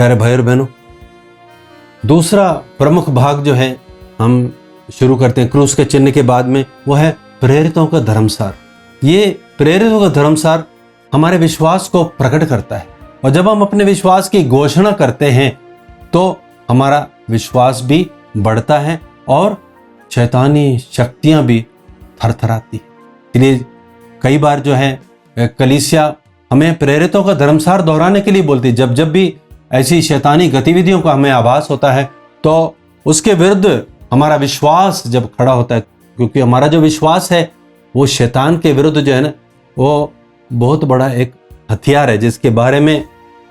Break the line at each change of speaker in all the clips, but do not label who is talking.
प्यारे भाई और बहनों, दूसरा प्रमुख भाग जो है हम शुरू करते हैं क्रूस के चिन्ह के बाद में, वो है प्रेरितों का धर्मसार। ये प्रेरितों का धर्मसार हमारे विश्वास को प्रकट करता है, और जब हम अपने विश्वास की घोषणा करते हैं तो हमारा विश्वास भी बढ़ता है और शैतानी शक्तियां भी थरथराती है। इसलिए कई बार जो है कलीसिया हमें प्रेरितों का धर्मसार दोहराने के लिए बोलती है। जब जब भी ऐसी शैतानी गतिविधियों का हमें आभास होता है तो उसके विरुद्ध हमारा विश्वास जब खड़ा होता है, क्योंकि हमारा जो विश्वास है वो शैतान के विरुद्ध जो है ना, वो बहुत बड़ा एक हथियार है, जिसके बारे में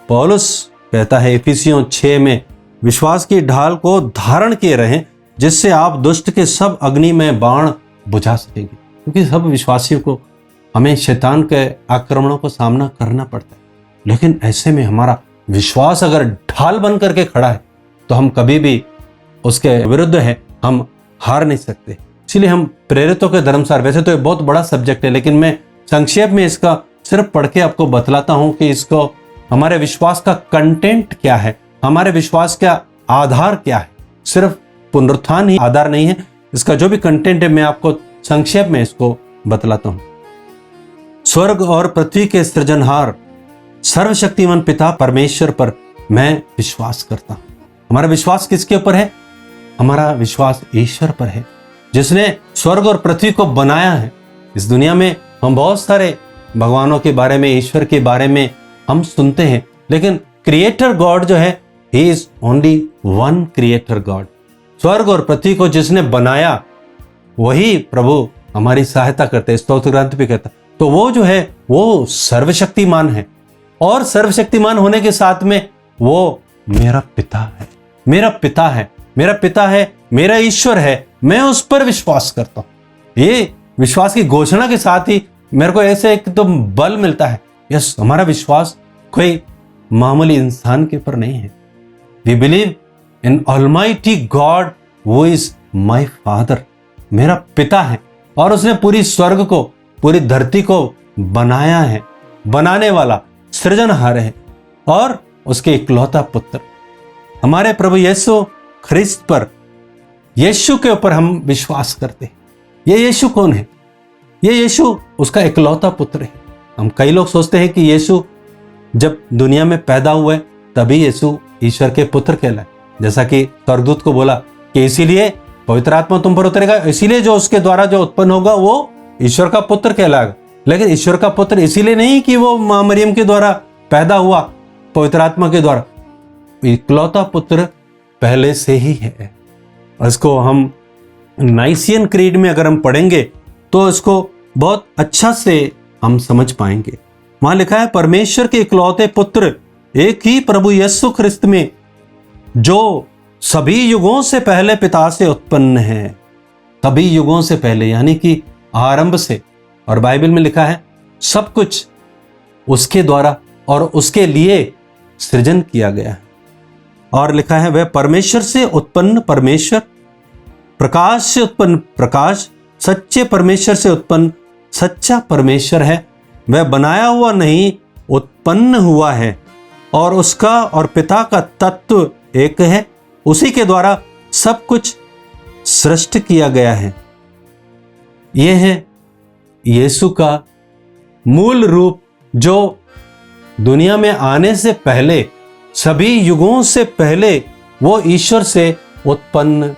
पौलुस कहता है इफिसियों 6 में, विश्वास की ढाल को धारण किए रहें जिससे आप दुष्ट के सब अग्नि में बाण बुझा सकेंगे। क्योंकि सब विश्वासियों को हमें शैतान के आक्रमणों को सामना करना पड़ता है, लेकिन ऐसे में हमारा विश्वास अगर ढाल बन करके खड़ा है तो हम कभी भी उसके विरुद्ध है, हम हार नहीं सकते। इसलिए हम प्रेरितों के धर्मसार, वैसे तो ये बहुत बड़ा सब्जेक्ट है, लेकिन मैं संक्षेप में इसका सिर्फ पढ़ के आपको बतलाता हूं कि इसको हमारे विश्वास का कंटेंट क्या है, हमारे विश्वास का आधार क्या है। सिर्फ पुनरुत्थान ही आधार नहीं है, इसका जो भी कंटेंट है मैं आपको संक्षेप में इसको बतलाता हूं। स्वर्ग और पृथ्वी के सृजनहार सर्वशक्तिमान पिता परमेश्वर पर मैं विश्वास करता हूं। हमारा विश्वास किसके ऊपर है? हमारा विश्वास ईश्वर पर है, जिसने स्वर्ग और पृथ्वी को बनाया है। इस दुनिया में हम बहुत सारे भगवानों के बारे में, ईश्वर के बारे में हम सुनते हैं, लेकिन क्रिएटर गॉड जो है, he is only one creator God. स्वर्ग और पृथ्वी को जिसने बनाया वही प्रभु हमारी सहायता करते हैं। स्तोत्र ग्रंथ भी कहता, तो वो जो है वो सर्वशक्तिमान है, और सर्वशक्तिमान होने के साथ में वो मेरा पिता है, मेरा पिता है, मेरा पिता है, मेरा ईश्वर है। मैं उस पर विश्वास करता हूं। ये विश्वास की घोषणा के साथ ही मेरे को ऐसे एक तो बल मिलता है, यस, हमारा विश्वास कोई मामूली इंसान के ऊपर नहीं है। We believe in almighty God who is my father. मेरा पिता है, और उसने पूरी स्वर्ग को, पूरी धरती को बनाया है। बनाने वाला सृजनहार है, और उसके इकलौता पुत्र हमारे प्रभु यीशु ख्रिस्त पर, यीशु के ऊपर हम विश्वास करते हैं। ये यीशु कौन है? ये यीशु उसका इकलौता पुत्र है। हम कई लोग सोचते हैं कि यीशु जब दुनिया में पैदा हुए तभी यीशु ईश्वर के पुत्र कहलाए, जैसा कि स्वर्गदूत को बोला कि इसीलिए पवित्र आत्मा तुम पर उतरेगा, इसीलिए जो उसके द्वारा जो उत्पन्न होगा वो ईश्वर का पुत्र कहलाएगा। लेकिन ईश्वर का पुत्र इसीलिए नहीं कि वो मां मरियम के द्वारा पैदा हुआ पवित्र आत्मा के द्वारा, इकलौता पुत्र पहले से ही है। इसको हम नाइसियन क्रीड में अगर हम पढ़ेंगे तो इसको बहुत अच्छा से हम समझ पाएंगे। वहां लिखा है, परमेश्वर के इकलौते पुत्र एक ही प्रभु यीशु ख्रिस्त में, जो सभी युगों से पहले पिता से उत्पन्न है। सभी युगों से पहले यानी कि आरंभ से। और बाइबल में लिखा है सब कुछ उसके द्वारा और उसके लिए सृजन किया गया है। और लिखा है वह परमेश्वर से उत्पन्न परमेश्वर, प्रकाश से उत्पन्न प्रकाश, सच्चे परमेश्वर से उत्पन्न सच्चा परमेश्वर है। वह बनाया हुआ नहीं, उत्पन्न हुआ है, और उसका और पिता का तत्व एक है। उसी के द्वारा सब कुछ सृष्टि किया गया है। यह है यीशु का मूल रूप, जो दुनिया में आने से पहले, सभी युगों से पहले वो ईश्वर से उत्पन्न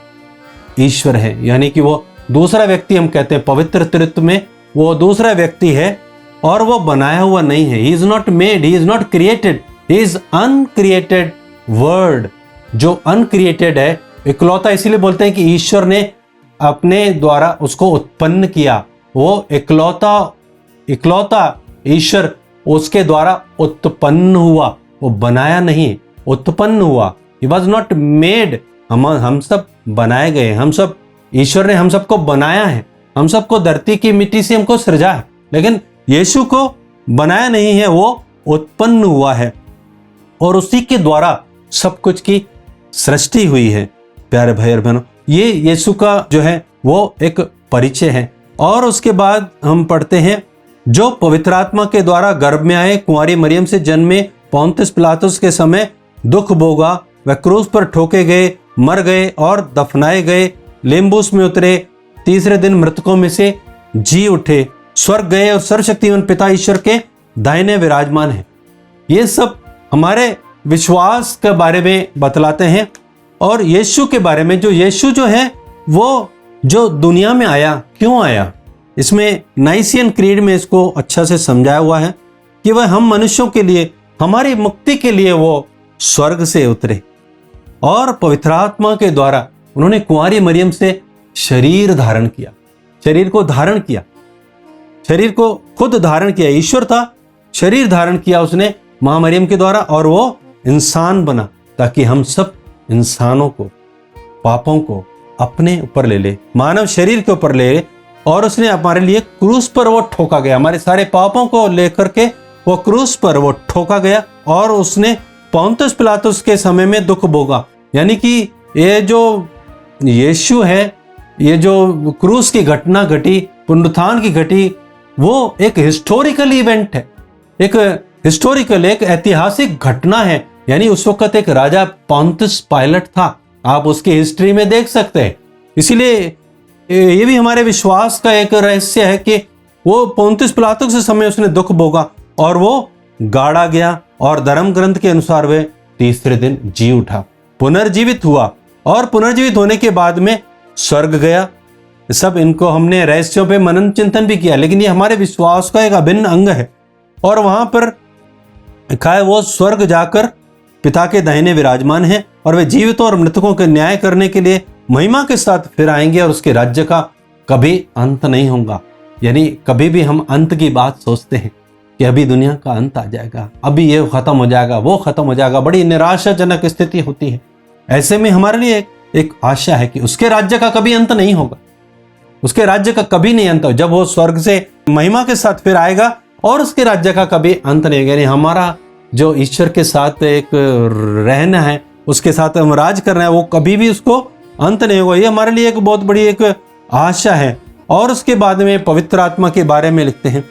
ईश्वर है। यानी कि वो दूसरा व्यक्ति, हम कहते हैं पवित्र त्रित्व में वो दूसरा व्यक्ति है, और वो बनाया हुआ नहीं है। He is not made, he is not created, he is uncreated word. जो अनक्रिएटेड है, इकलौता इसीलिए बोलते हैं कि ईश्वर ने अपने द्वारा उसको उत्पन्न किया। वो इकलौता ईश्वर उसके द्वारा उत्पन्न हुआ, वो बनाया नहीं, उत्पन्न हुआ। He was not made. हम सब बनाए गए, हम सब, ईश्वर ने हम सबको बनाया है, हम सबको धरती की मिट्टी से हमको सृजा है, लेकिन यीशु को बनाया नहीं है, वो उत्पन्न हुआ है, और उसी के द्वारा सब कुछ की सृष्टि हुई है। प्यारे भाई और बहनों, ये यीशु का जो है वो एक परिचय है। और उसके बाद हम पढ़ते हैं, जो पवित्र आत्मा के द्वारा गर्भ में आए, कुंवारी मरियम से जन्मे, पोंतियुस पिलातुस के समय दुख भोगा, वह क्रूस पर ठोके गए, मर गए और दफनाए गए, लेम्बूस में उतरे, तीसरे दिन मृतकों में से जी उठे, स्वर्ग गए और सर्वशक्तिमान पिता ईश्वर के दाहिने विराजमान है। ये सब हमारे विश्वास के बारे में बतलाते हैं। और यीशु के बारे में, जो यीशु जो है वो जो दुनिया में आया, क्यों आया, इसमें नाइसियन क्रीड में इसको अच्छा से समझाया हुआ है कि वह हम मनुष्यों के लिए, हमारी मुक्ति के लिए वो स्वर्ग से उतरे और पवित्र आत्मा के द्वारा उन्होंने कुंवारी मरियम से शरीर धारण किया, शरीर को धारण किया, शरीर को खुद धारण किया। ईश्वर था, शरीर धारण किया उसने मां मरियम के द्वारा, और वो इंसान बना ताकि हम सब इंसानों को, पापों को अपने ऊपर ले ले, मानव शरीर के ऊपर ले ले। और उसने हमारे लिए क्रूस पर वो ठोका गया, हमारे सारे पापों को लेकर के वो क्रूस पर वो ठोका गया। और उसने पोंतुस पिलातुस के समय में दुख भोगा। यानी कि ये जो यीशु है, ये जो क्रूस की घटना घटी, पुनरुत्थान की घटी, वो एक हिस्टोरिकल इवेंट है, एक हिस्टोरिकल, एक ऐतिहासिक घटना है। यानी उस वक्त एक राजा पोंतुस पायलट था, आप उसकी हिस्ट्री में देख सकते हैं। इसीलिए ये भी हमारे विश्वास का एक रहस्य है कि वो पोंतुस पिलातुस के समय उसने दुख भोगा और वो गाड़ा गया, और धर्म ग्रंथ के अनुसार वे तीसरे दिन जी उठा, पुनर्जीवित हुआ, और पुनर्जीवित होने के बाद में स्वर्ग गया। सब इनको हमने रहस्यों पे मनन चिंतन भी किया, लेकिन ये हमारे विश्वास का एक अभिन्न अंग है। और वहां पर लिखा है वो स्वर्ग जाकर पिता के दाहिने विराजमान है, और वे जीवितों और मृतकों के न्याय करने के लिए महिमा के साथ फिर आएंगे, और उसके राज्य का कभी अंत नहीं होगा। यानी कभी भी हम अंत की बात सोचते हैं कि अभी दुनिया का अंत आ जाएगा, अभी ये खत्म हो जाएगा, वो खत्म हो जाएगा, बड़ी निराशाजनक स्थिति होती है। ऐसे में हमारे लिए एक आशा है कि उसके राज्य का कभी अंत नहीं होगा, उसके राज्य का कभी नहीं अंत हो। जब वो स्वर्ग से महिमा के साथ फिर आएगा और उसके राज्य का कभी अंत नहीं होगा। यानी हमारा जो ईश्वर के साथ एक रहना है, उसके साथ हम राज करना है, वो कभी भी उसको अंत नहीं होगा। ये हमारे लिए एक बहुत बड़ी एक आशा है। और उसके बाद में पवित्र आत्मा के बारे में लिखते हैं,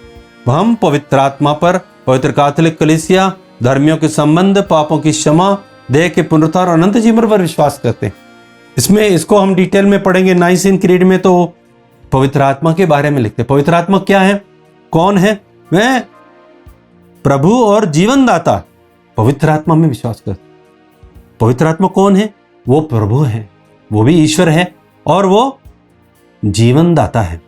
हम पवित्र आत्मा पर, पवित्र कैथोलिक कलीसिया, धर्मियों के संबंध, पापों की क्षमा, देह के पुनरुत्थान और अनंत जीवन पर विश्वास करते हैं। इसमें इसको हम डिटेल में पढ़ेंगे नाइसियन क्रीड में, तो पवित्र आत्मा के बारे में लिखते हैं। पवित्र आत्मा क्या है, कौन है? वह प्रभु और जीवन दाता, पवित्र आत्मा में विश्वास करते। पवित्र आत्मा कौन है? वो प्रभु है, वो भी ईश्वर है, और वो जीवन दाता है,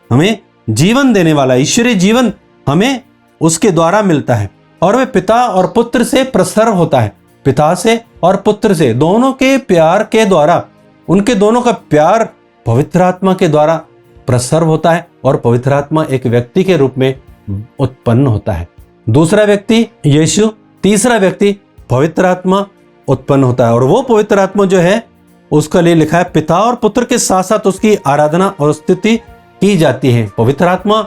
हमें जीवन देने वाला। ईश्वरीय जीवन हमें उसके द्वारा मिलता है, और वह पिता और पुत्र से प्रसर होता है, पिता से और पुत्र से, दोनों के प्यार के द्वारा, उनके दोनों का प्यार पवित्र आत्मा के द्वारा प्रसर होता है, और पवित्र आत्मा एक व्यक्ति के रूप में उत्पन्न होता है। दूसरा व्यक्ति यीशु, तीसरा व्यक्ति पवित्र आत्मा उत्पन्न होता है। और वो पवित्र आत्मा जो है उसका लिए लिखा है पिता और पुत्र के साथ साथ उसकी आराधना और स्तुति की जाती है। पवित्र आत्मा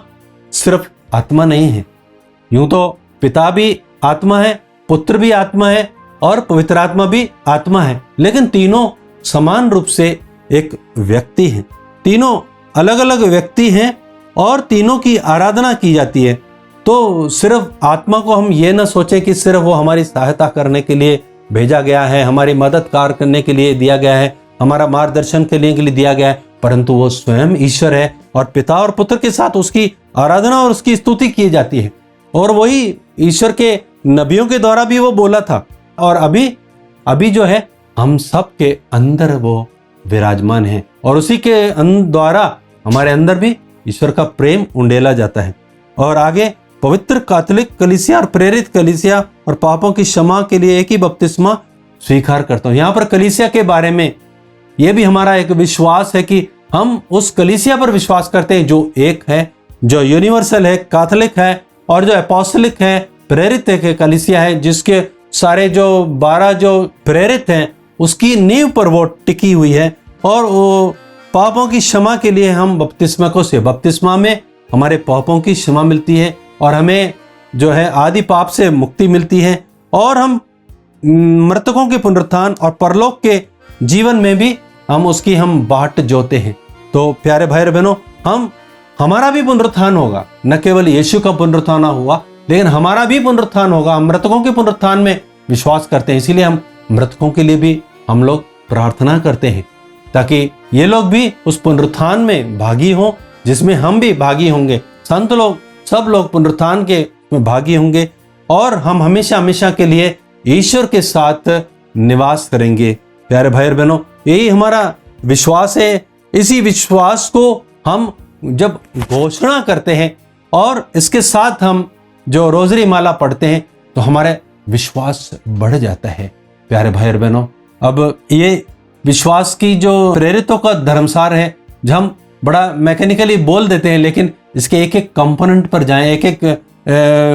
सिर्फ आत्मा नहीं है, यूं तो पिता भी आत्मा है, पुत्र भी आत्मा है और पवित्र आत्मा भी आत्मा है, लेकिन तीनों समान रूप से एक व्यक्ति हैं। तीनों अलग अलग व्यक्ति हैं और तीनों की आराधना की जाती है। तो सिर्फ आत्मा को हम ये ना सोचें कि सिर्फ वो हमारी सहायता करने के लिए भेजा गया है, हमारी मदद कार्य करने के लिए दिया गया है, हमारा मार्गदर्शन के लिए दिया गया है, परंतु वो स्वयं ईश्वर है और पिता और पुत्र के साथ उसकी आराधना और उसकी स्तुति की जाती है। और वही ईश्वर के नबियों के द्वारा भी वो बोला था, और अभी जो है हम सब के अंदर वो विराजमान है, और उसी के द्वारा हमारे अंदर भी ईश्वर का प्रेम उंडेला जाता है। और आगे पवित्र कैथोलिक कलीसिया और प्रेरित कलीसिया और पापों की क्षमा के लिए एक ही बपतिस्मा स्वीकार करता हूं। यहाँ पर कलीसिया के बारे में यह भी हमारा एक विश्वास है कि हम उस कलीसिया पर विश्वास करते हैं जो एक है, जो यूनिवर्सल है, कैथोलिक है, और जो अपोस्टलिक है, प्रेरित एक कलीसिया है, जिसके सारे जो 12 जो प्रेरित हैं उसकी नींव पर वो टिकी हुई है। और वो पापों की क्षमा के लिए हम बपतिस्मा में हमारे पापों की क्षमा मिलती है, और हमें जो है आदि पाप से मुक्ति मिलती है, और हम मृतकों के पुनरुत्थान और परलोक के जीवन में भी हम उसकी बाट जोते हैं। तो प्यारे भाई बहनों, हमारा भी पुनरुत्थान होगा, न केवल यीशु का पुनरुत्थान हुआ लेकिन हमारा भी पुनरुत्थान होगा। हम मृतकों के पुनरुत्थान में विश्वास करते हैं। इसीलिए हम मृतकों के लिए भी हम लोग प्रार्थना करते हैं, ताकि ये लोग भी उस पुनरुत्थान में भागी हों जिसमें हम भी भागी होंगे। संत लोग, सब लोग पुनरुत्थान के में भागी होंगे और हम हमेशा हमेशा के लिए ईश्वर के साथ निवास करेंगे। प्यारे भाई और बहनों, यही हमारा विश्वास है। इसी विश्वास को हम जब घोषणा करते हैं और इसके साथ हम जो रोजरी माला पढ़ते हैं तो हमारे विश्वास बढ़ जाता है। प्यारे भाई और बहनों, अब ये विश्वास की जो प्रेरितों का धर्मसार है, जो हम बड़ा मैकेनिकली बोल देते हैं, लेकिन इसके एक एक कंपोनेंट पर जाएं, एक एक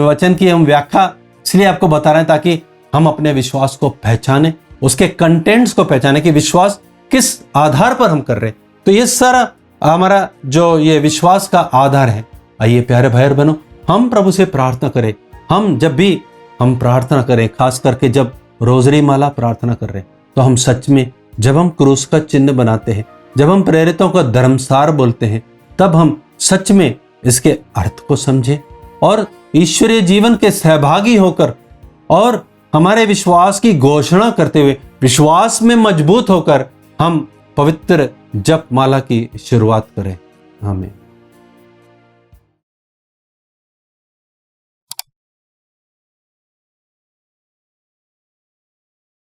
वचन की हम व्याख्या इसलिए आपको बता रहे हैं ताकि हम अपने विश्वास को पहचाने, उसके कंटेंट्स को पहचाने कि विश्वास किस आधार पर हम कर रहे हैं। तो ये सारा हमारा जो ये विश्वास का आधार है। आइए प्यारे भाई और बहनों, हम प्रभु से प्रार्थना करें। हम जब भी हम प्रार्थना करें, खास करके जब रोजरी माला प्रार्थना कर रहे हैं, तो हम सच में जब हम क्रूस का चिन्ह बनाते हैं, जब हम प्रेरितों का धर्मसार बोलते हैं, तब हम सच में इसके अर्थ को समझें और ईश्वरीय जीवन के सहभागी होकर और हमारे विश्वास की घोषणा करते हुए विश्वास में मजबूत होकर हम पवित्र जप माला की शुरुआत करें। आमीन।